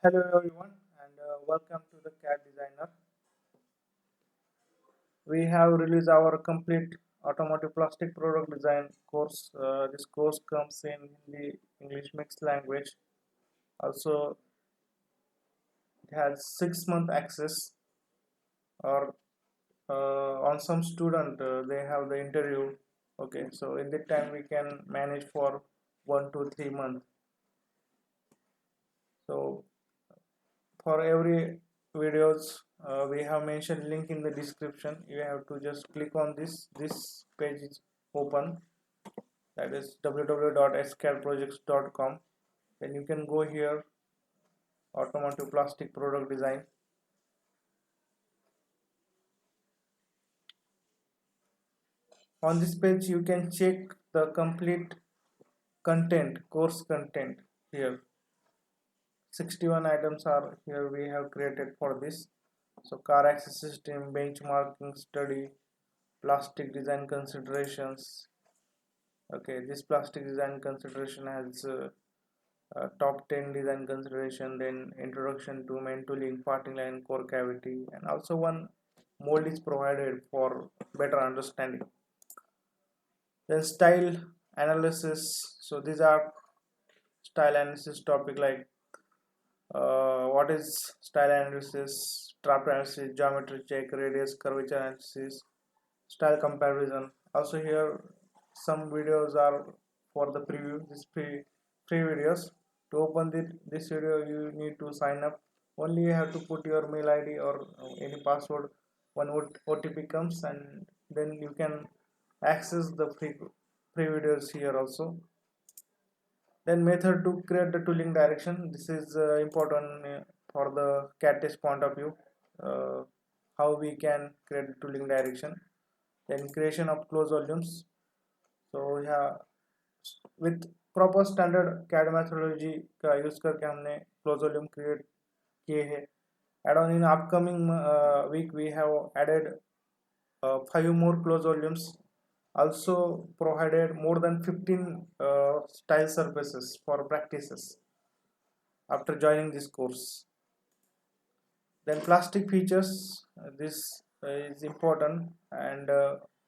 Hello everyone and welcome to the CAD Designer. We have released our complete automotive plastic product design course. This course comes in Hindi, English mixed language. Also, it has 6 month access or on some student they have the interview. Okay, so in that time we can manage for 1 to 3 months. So for every videos we have mentioned link in the description. You have to just click on this page is open, that is www.scadprojects.com. then you can go here, automotive plastic product design. On this page you can check the complete content, course content. Here 61 items are here we have created for this. So car access system, benchmarking study, plastic design considerations. Okay, this plastic design consideration has top 10 design consideration, then introduction to main tooling, parting line, core cavity, and also one mold is provided for better understanding. Then style analysis. So these are style analysis topic like what is style analysis, draft analysis, geometry check, radius, curvature analysis, style comparison. Also here some videos are for the preview. This free videos. To open this video you need to sign up. Only you have to put your mail id or any password. One OTP comes and then you can access the free videos here also. Then method to create the tooling direction. This is important for the CAD test point of view. uh, how we can create the tooling direction. Then creation of closed volumes. So yeah, with proper standard CAD methodology का use करके हमने closed volume create किए हैं. Add on in upcoming week we have added 5 more closed volumes. Also provided more than 15 style surfaces for practices after joining this course. Then plastic features, this is important. and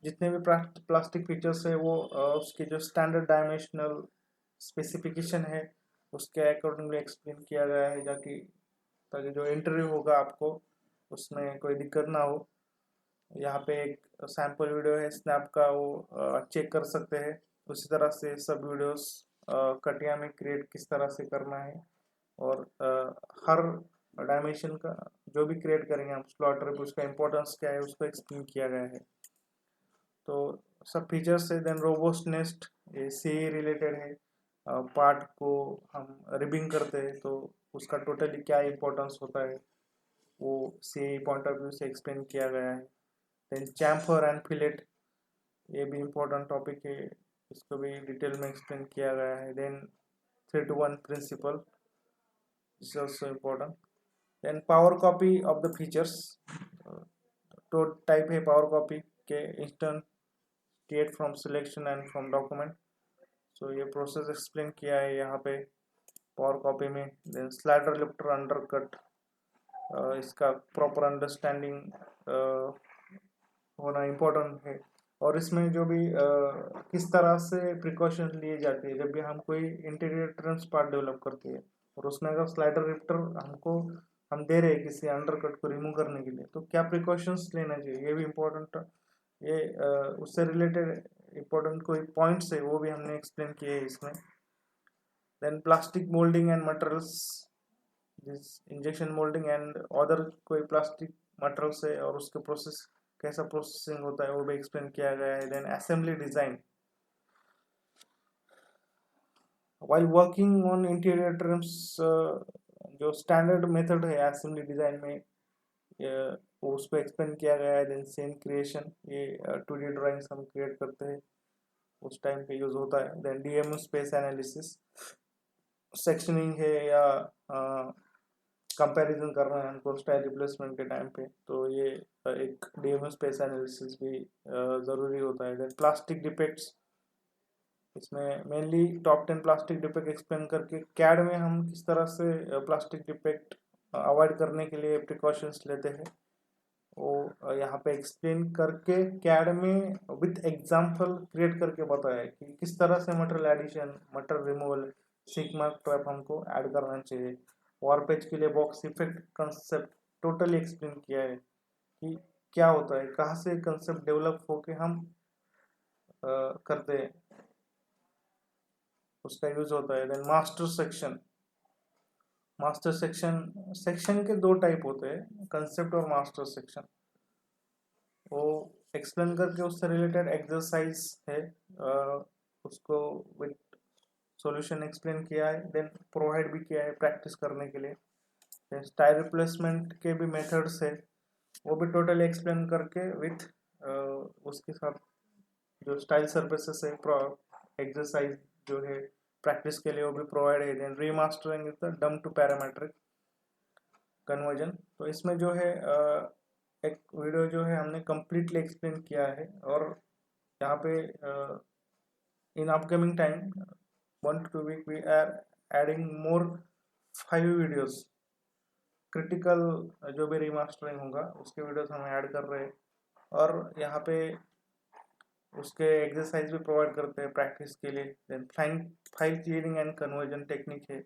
जितने भी plastic features है वो उसके जो standard dimensional specification है उसके accordingly explain किया गया है, ताकि जो इंटरव्यू होगा आपको उसमें कोई दिक्कत ना हो. यहाँ पे एक सैम्पल वीडियो है स्नैप का, वो चेक कर सकते हैं. उसी तरह से सब वीडियोस कटिया में क्रिएट किस तरह से करना है, और हर डायमेंशन का जो भी क्रिएट करेंगे हम स्लॉटर पे उसका इम्पोर्टेंस क्या है उसको एक्सप्लेन किया गया है. तो सब फीचर्स है. देन रोबोस्टनेस, ये सी रिलेटेड है. पार्ट को हम रिबिंग करते हैं तो उसका टोटली क्या इम्पोर्टेंस होता है वो सी पॉइंट ऑफ व्यू से एक्सप्लेन किया गया है. देन चैम्फर एंड फिलेट, ये भी इम्पोर्टेंट टॉपिक है, इसको भी डिटेल में एक्सप्लेन किया गया है. Then 3 to 1 principle, this is also important. Then power copy of the features. तो टाइप है पावर कॉपी के, instant create from selection and from document. So ये प्रोसेस एक्सप्लेन किया है यहाँ पे पावर कॉपी में. देन स्लाइडर लिफ्टर अंडरकट, इसका प्रॉपर अंडरस्टैंडिंग होना इम्पोर्टेंट है. और इसमें जो भी किस तरह से प्रिकॉशन लिए जाते हैं जब भी हम कोई इंटीरियर ट्रिम्स पार्ट डेवलप करते हैं, और उसमें अगर स्लाइडर लिफ्टर हमको हम दे रहे हैं किसी अंडरकट को रिमूव करने के लिए, तो क्या प्रिकॉशंस लेना चाहिए, ये भी इम्पोर्टेंट. ये उससे रिलेटेड इम्पोर्टेंट कोई पॉइंट्स है वो भी हमने एक्सप्लेन किए हैं इसमें. Then plastic moulding and materials, this injection moulding and other कोई प्लास्टिक मटेरियल्स है और उसके प्रोसेस कैसा प्रोसेसिंग होता है वो भी एक्सप्लेन किया गया है. Then assembly design, while working on interior trims, जो स्टैंडर्ड मेथड है असेंबली डिजाइन में वो उसको एक्सप्लेन किया गया है. देन सीन क्रिएशन, ये 2D ड्राइंग्स हम क्रिएट करते हैं उस टाइम पे यूज होता है. Then DMU space analysis, sectioning है या कंपैरिजन करना है हमको स्टाइल रिप्लेसमेंट के टाइम पे, तो ये एक डीएमयू स्पेस एनालिसिस भी ज़रूरी होता है. देन प्लास्टिक डिफेक्ट्स, इसमें mainly top 10 plastic defect explain करके कैड में हम किस तरह से प्लास्टिक डिफेक्ट अवॉइड करने के लिए प्रिकॉशंस लेते हैं वो यहाँ पे एक्सप्लेन करके कैड में विथ एग्जांपल क्रिएट करके बताया है कि किस तरह से material addition, material removal, sigma trap हमको ऐड करना चाहिए। वॉरपेज के लिए box effect concept totally explain किया है कि क्या होता है, कहाँ से कंसेप्ट डेवलप होके हम करते हैं, उसका यूज होता है। देन मास्टर सेक्शन के दो टाइप होते हैं, कंसेप्ट और मास्टर सेक्शन। वो एक्सप्लेन करके उससे रिलेटेड एक्सरसाइज है, उसको विद सॉल्यूशन एक्सप्लेन किया है, देन प्रोवाइड भी किया है प्रैक्टिस करने के लिए। देन स्टाइल रिप्लेसमेंट के भी मेथड्स है, वो भी टोटली एक्सप्लेन करके विथ उसके साथ जो स्टाइल सर्विसेस है एक्सरसाइज जो है प्रैक्टिस के लिए वो भी प्रोवाइड है। Then remastering is the dumb to parametric conversion. तो इसमें जो है एक वीडियो जो है हमने कम्प्लीटली एक्सप्लेन किया है, और यहाँ पे in upcoming time 1 to 2 week we are adding more 5 videos. Critical जो भी रीमास्टरिंग होगा उसके वीडियोस हम ऐड कर रहे हैं, और यहाँ पे उसके एक्सरसाइज भी प्रोवाइड करते हैं प्रैक्टिस के लिए। Then file clearing and conversion technique है,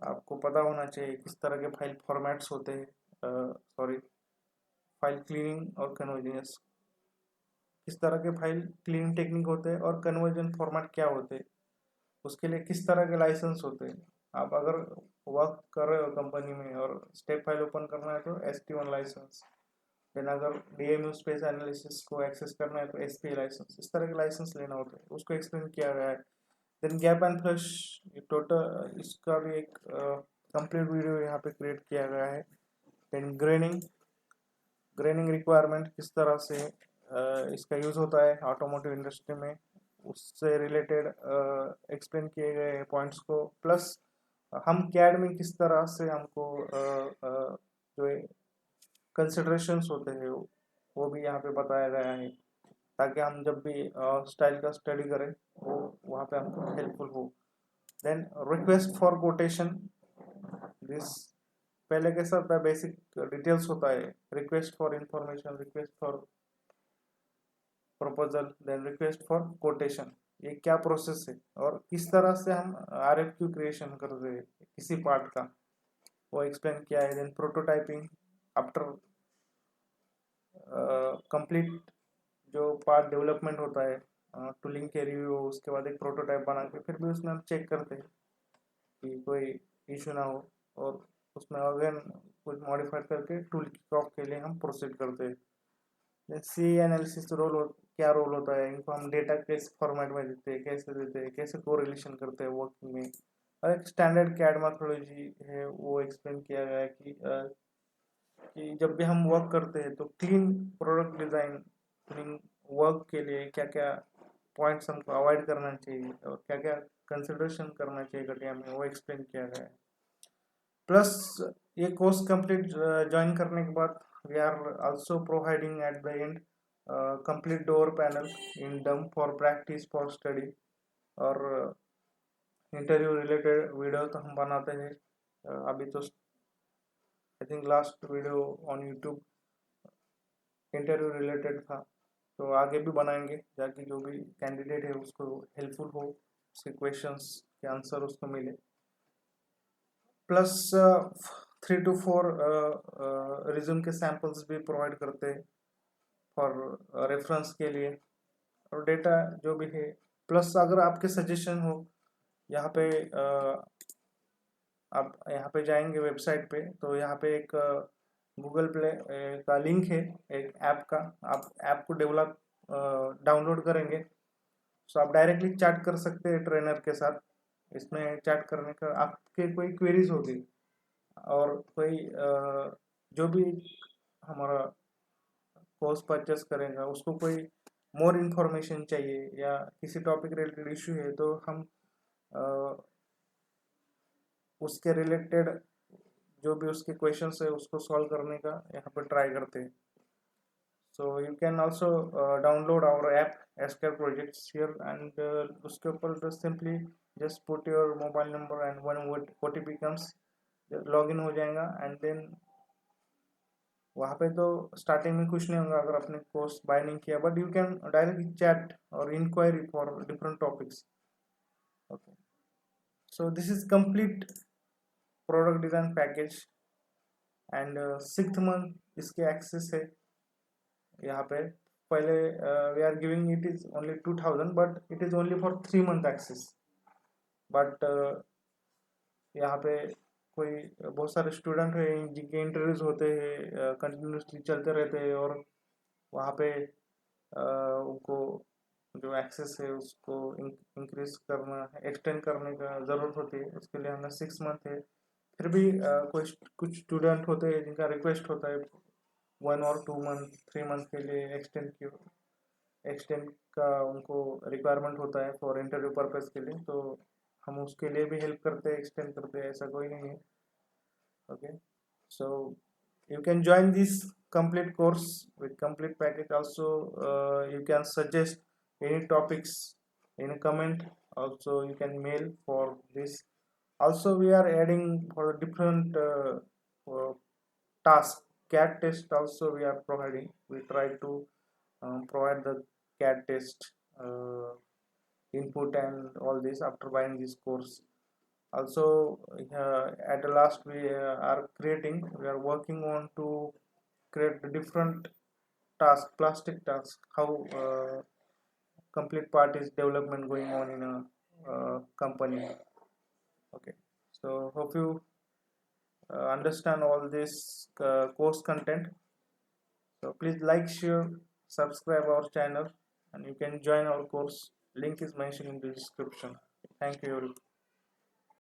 आपको पता होना चाहिए किस तरह के फाइल फॉर्मेट्स होते हैं, सॉरी फाइल क्लीनिंग और कन्वर्जन, किस तरह के फाइल क्लीनिंग टेक्निक होते हैं और कन्वर्जन फॉर्मेट क्या होते हैं, उसके लिए किस तरह के लाइसेंस होते हैं। आप अगर वर्क कर रहे हो कंपनी में और स्टेप फाइल ओपन करना है तो ST1 लाइसेंस, देन अगर DMU स्पेस एनालिसिस को एक्सेस करना है तो SPA लाइसेंस, इस तरह के लाइसेंस लेना होता है, उसको एक्सप्लेन किया गया है। Then gap and flush total, इसका भी एक कंप्लीट वीडियो यहाँ पे क्रिएट किया गया है। देन ग्रेनिंग रिक्वायरमेंट किस तरह से इसका यूज होता है ऑटोमोटिव इंडस्ट्री में, उससे रिलेटेड एक्सप्लेन किए गए पॉइंट्स को, प्लस हम कैड में किस तरह से हमको जो कंसिडरेशंस होते हैं वो भी यहाँ पे बताया गया है, ताकि हम जब भी स्टाइल का स्टडी करें वो वहाँ पे हमको हेल्पफुल हो। Then request for quotation, this पहले कैसा होता है, बेसिक डिटेल्स होता है, request for information, request for proposal, then request for quotation, ये क्या प्रोसेस है और किस तरह से हम RFQ क्रिएशन कर रहे हैं किसी पार्ट का, वो एक्सप्लेन किया है। देन प्रोटोटाइपिंग, आफ्टर कंप्लीट जो पार्ट डेवलपमेंट होता है, टूलिंग के रिव्यू, उसके बाद एक प्रोटोटाइप बना के फिर भी उसमें हम चेक करते हैं कि कोई इशू ना हो, और उसमें अगेन कुछ मॉडिफाई करके टूल किक ऑफ के लिए हम प्रोसीड करते हैं। सी एनालिसिस क्या रोल होता है, इनको हम डेटा किस फॉर्मेट में देते हैं, कैसे कोरिलेशन करते हैं वर्किंग में, और एक स्टैंडर्ड कैड मेथोडोलॉजी है वो एक्सप्लेन किया गया है कि जब भी हम वर्क करते हैं तो clean product design, clean work के लिए क्या क्या पॉइंट्स हमको अवॉइड करना चाहिए और क्या क्या कंसिडरेशन करना चाहिए घटिया में, वो एक्सप्लेन किया गया है। प्लस ये कोर्स कंप्लीट ज्वाइन करने के बाद we are also providing at the end complete door panel in dumb for practice for study, और इंटरव्यू रिलेटेड वीडियो तो हम बनाते हैं। अभी तो I think last video on YouTube interview related था, तो आगे भी बनाएंगे ताकि जो भी कैंडिडेट है उसको हेल्पफुल हो, उसके क्वेश्चंस के आंसर उसको मिले। प्लस 3 to 4 रिज्यूम के सैम्पल्स भी प्रोवाइड करते हैं फॉर रेफरेंस के लिए, और डेटा जो भी है। प्लस अगर आपके सजेशन हो, यहाँ पे आप यहाँ पे जाएंगे वेबसाइट पे, तो यहाँ पे एक गूगल प्ले का लिंक है, एक ऐप का, आप ऐप को डेवलप डाउनलोड करेंगे तो आप डायरेक्टली चैट कर सकते हैं ट्रेनर के साथ। इसमें चैट करने का आपके कोई क्वेरीज होगी और कोई जो भी हमारा कोर्स परचेस करेगा उसको कोई मोर इन्फॉर्मेशन चाहिए या किसी टॉपिक रिलेटेड इशू है, तो हम उसके रिलेटेड जो भी उसके क्वेश्चंस है उसको सॉल्व करने का यहाँ पर ट्राई करते हैं। So you can also download our app SQL projects here, and उसके ऊपर just simply just put your mobile number and when OTP comes login हो जाएगा, and then वहाँ पे तो स्टार्टिंग में कुछ नहीं होगा अगर आपने कोर्स बाय नहीं किया, but you can directly chat और inquiry for different topics. Okay, so this is complete product design package, and 6th month इसके एक्सेस है यहाँ पे. पहले we are giving it is only 2000, but it is only for 3 month access. But यहाँ पे कोई बहुत सारे स्टूडेंट हैं जिनके इंटरव्यूज होते हैं, कंटिन्यूसली चलते रहते हैं, और वहाँ पे उनको जो एक्सेस है उसको इंक्रीज करना, एक्सटेंड करने का ज़रूरत होती है. उसके लिए हमें 6 मंथ है. फिर भी कुछ स्टूडेंट होते हैं जिनका रिक्वेस्ट होता है 1 और 2 मंथ 3 मंथ के लिए एक्सटेंड का उनको रिक्वायरमेंट होता है फॉर इंटरव्यू पर्पज़ के लिए, तो हम उसके लिए भी हेल्प करते हैं, एक्सटेंड करते हैं, ऐसा कोई नहीं है. Okay, so you can join this complete course with complete package. Also you can suggest any topics in a comment. Also you can mail for this. Also we are adding for different task CAT test also we are providing. We try to provide the CAT test input and all this after buying this course. Also at the last we are working on to create the different plastic task, how complete part is development going on in a company. Okay, so hope you understand all this course content. So please like, share, subscribe our channel, and you can join our course. Link is mentioned in the description. Thank you.